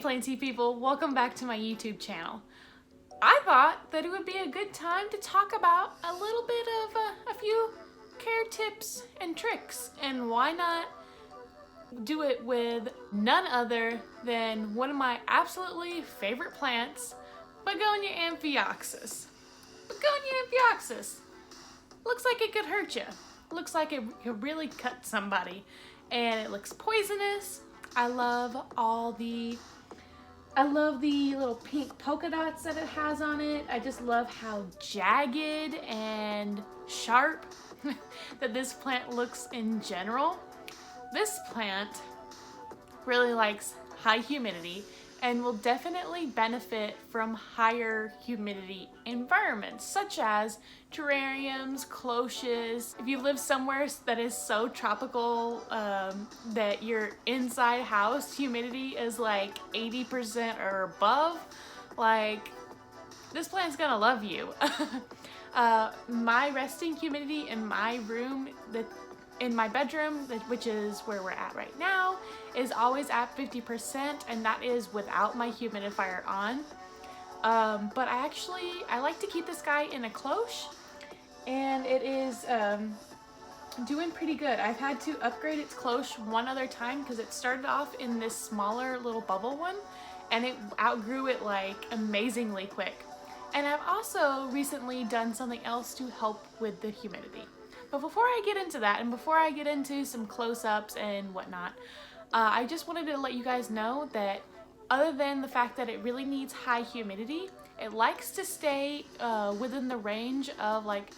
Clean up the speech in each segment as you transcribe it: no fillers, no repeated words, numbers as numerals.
Planty people, welcome back to my YouTube channel. I thought that it would be a good time to talk about a little bit of a few care tips and tricks, and why not do it with none other than one of my absolutely favorite plants, Begonia Amphioxus. Begonia Amphioxus. Looks like it could hurt you. Looks like it could really cut somebody, and it looks poisonous. I love the little pink polka dots that it has on it. I just love how jagged and sharp that this plant looks in general. This plant really likes high humidity and will definitely benefit from higher humidity environments, such as terrariums, cloches. If you live somewhere that is so tropical that your inside house humidity is like 80% or above, like, this plant's gonna love you. My resting humidity in my room, in my bedroom, which is where we're at right now, is always at 50%, and that is without my humidifier on. But I like to keep this guy in a cloche, and it is doing pretty good. I've had to upgrade its cloche one other time because it started off in this smaller little bubble one, and it outgrew it like amazingly quick. And I've also recently done something else to help with the humidity. But before I get into that, and before I get into some close-ups and whatnot, I just wanted to let you guys know that other than the fact that it really needs high humidity, it likes to stay within the range of like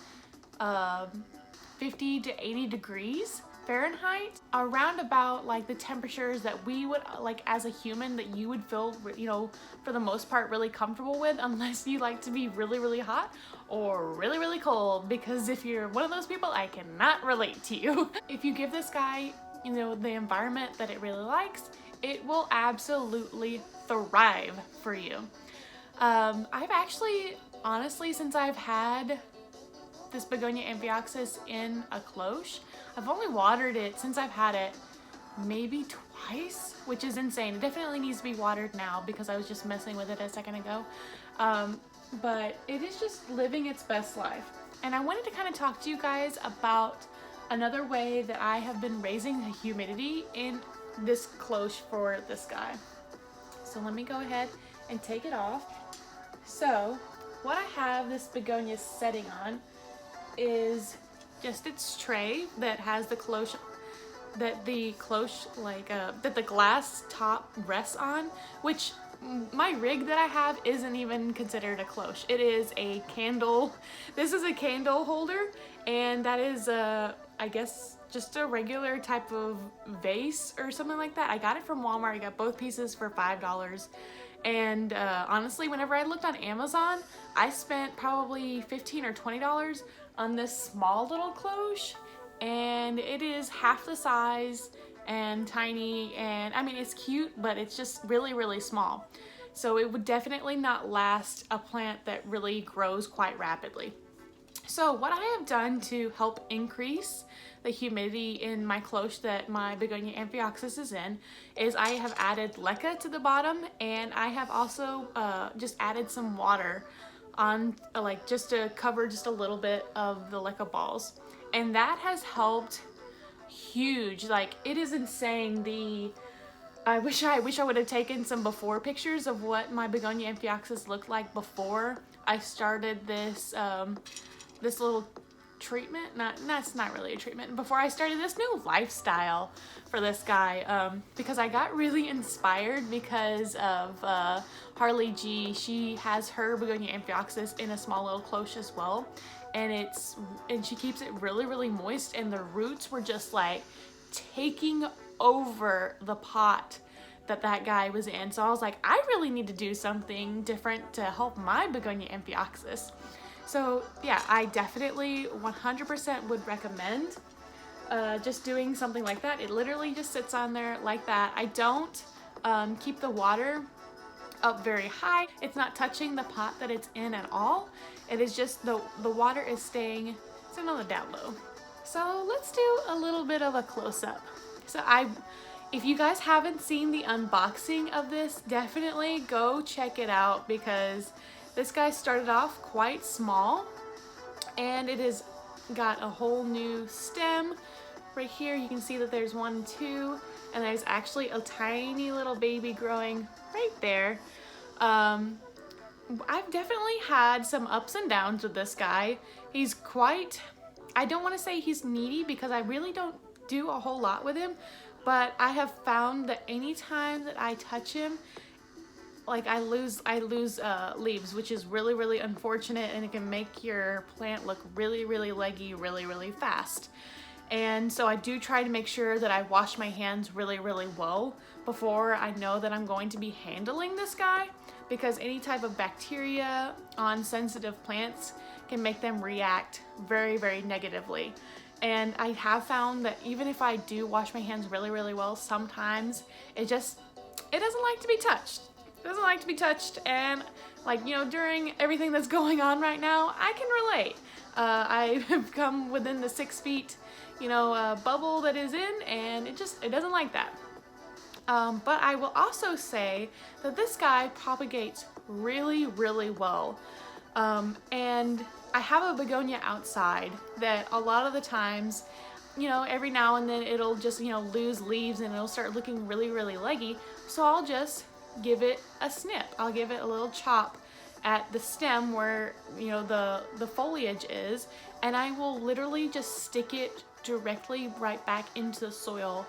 50 to 80 degrees Fahrenheit, around about like the temperatures that we would, like as a human, that you would feel, you know, for the most part really comfortable with, unless you like to be really, really hot or really, really cold, because if you're one of those people, I cannot relate to you. If you give this guy, you know, the environment that it really likes, it will absolutely thrive for you. I've actually, honestly, since I've had this Begonia Amphioxus in a cloche, I've only watered it since I've had it maybe twice, which is insane. It definitely needs to be watered now because I was just messing with it a second ago. But it is just living its best life. And I wanted to kind of talk to you guys about another way that I have been raising the humidity in this cloche for this guy. So let me go ahead and take it off. So what I have this begonia setting on is just its tray that has the cloche, that the glass top rests on, which my rig that I have isn't even considered a cloche. It is a candle. This is a candle holder, and that is I guess just a regular type of vase or something like that. I got it from Walmart. I got both pieces for $5. And honestly, whenever I looked on Amazon, I spent probably $15 or $20 on this small little cloche, and it is half the size and tiny, and I mean, it's cute, but it's just really, really small. So it would definitely not last a plant that really grows quite rapidly. So what I have done to help increase the humidity in my cloche that my Begonia Amphioxus is in is I have added leca to the bottom, and I have also just added some water on, like, just to cover just a little bit of the leca balls, and that has helped huge. Like, it is insane. I wish I would have taken some before pictures of what my Begonia Amphioxus looked like before I started this this little treatment. That's not really a treatment. Before I started this new lifestyle for this guy, because I got really inspired because of Harley G. She has her Begonia Amphioxus in a small little cloche as well, and she keeps it really, really moist, and the roots were just like taking over the pot that guy was in. So I was like, I really need to do something different to help my Begonia Amphioxus. So yeah, I definitely 100% would recommend just doing something like that. It literally just sits on there like that. I don't keep the water up very high. It's not touching the pot that it's in at all. It is just the water is staying on the down low. So let's do a little bit of a close-up. So If you guys haven't seen the unboxing of this, definitely go check it out because this guy started off quite small and it has got a whole new stem. Right here you can see that there's 1, 2, and there's actually a tiny little baby growing right there. I've definitely had some ups and downs with this guy. He's quite, I don't want to say he's needy because I really don't do a whole lot with him, but I have found that anytime that I touch him, like I lose leaves, which is really unfortunate, and it can make your plant look really leggy really fast. And so I do try to make sure that I wash my hands really well before I know that I'm going to be handling this guy, because any type of bacteria on sensitive plants can make them react very negatively. And I have found that even if I do wash my hands really well, sometimes it doesn't like to be touched. It doesn't like to be touched, and like, you know, during everything that's going on right now, I can relate. I have come within the 6 feet, you know, bubble that is in, and it doesn't like that. But I will also say that this guy propagates really well. And I have a begonia outside that a lot of the times, you know, every now and then it'll just, you know, lose leaves and it'll start looking really leggy. So I'll just give it a snip. I'll give it a little chop at the stem where, you know, the foliage is, and I will literally just stick it directly right back into the soil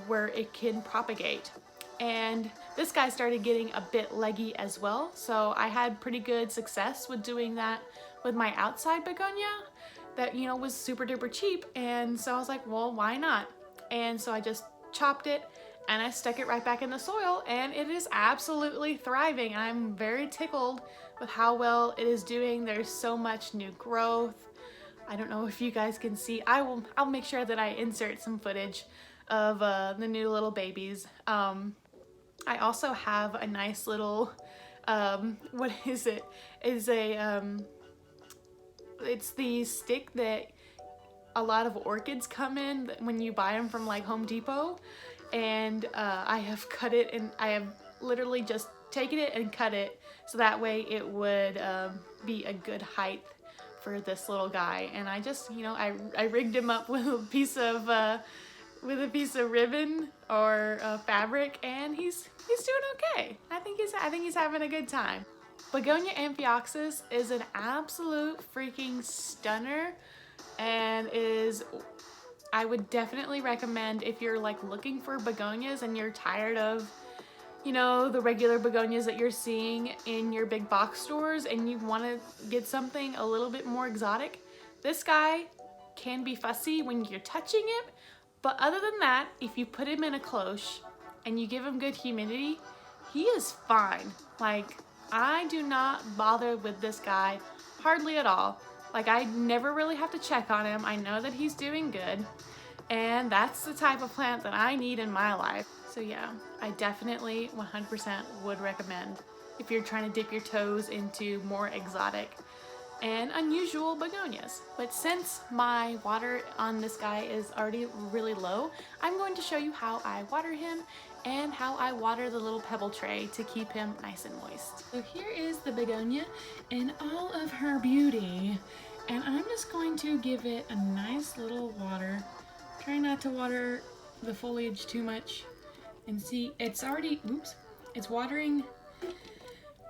where it can propagate. And this guy started getting a bit leggy as well, so I had pretty good success with doing that with my outside begonia that, you know, was super duper cheap. And so I was like, well, why not? And so I just chopped it and I stuck it right back in the soil, and it is absolutely thriving. I'm very tickled with how well it is doing. There's so much new growth. I don't know if you guys can see. I'll make sure that I insert some footage of the new little babies. I also have a nice little, what is it? It's the stick that a lot of orchids come in when you buy them from like Home Depot. And I have cut it, and I have literally just taken it and cut it so that way it would be a good height for this little guy. And I just, you know, I rigged him up with a piece of ribbon or fabric, and he's doing okay. I think he's having a good time. Begonia Amphioxus is an absolute freaking stunner, and I would definitely recommend if you're like looking for begonias and you're tired of, you know, the regular begonias that you're seeing in your big box stores and you want to get something a little bit more exotic. This guy can be fussy when you're touching him, but other than that, if you put him in a cloche and you give him good humidity, he is fine. Like, I do not bother with this guy hardly at all. Like, I never really have to check on him. I know that he's doing good, and that's the type of plant that I need in my life. So yeah, I definitely 100% would recommend if you're trying to dip your toes into more exotic and unusual begonias. But since my water on this guy is already really low, I'm going to show you how I water him and how I water the little pebble tray to keep him nice and moist. So here is the begonia in all of her beauty, and I'm just going to give it a nice little water. Try not to water the foliage too much. And see, it's already, it's watering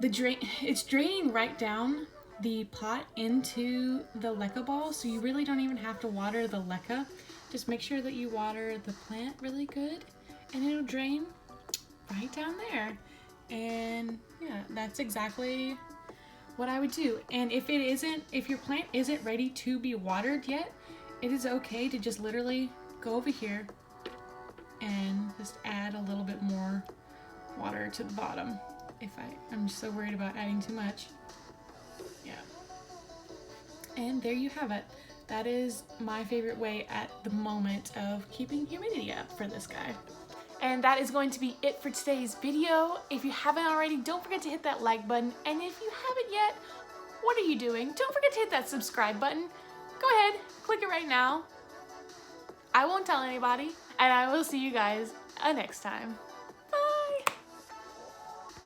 the drain, it's draining right down the pot into the leca ball, so you really don't even have to water the leca. Just make sure that you water the plant really good, and it'll drain right down there. And yeah, that's exactly what I would do. And if your plant isn't ready to be watered yet, it is okay to just literally go over here and just add a little bit more water to the bottom. I'm just so worried about adding too much. Yeah. And there you have it. That is my favorite way at the moment of keeping humidity up for this guy. And that is going to be it for today's video. If you haven't already, don't forget to hit that like button. And if you haven't yet, what are you doing? Don't forget to hit that subscribe button. Go ahead, click it right now. I won't tell anybody. and I will see you guys next time.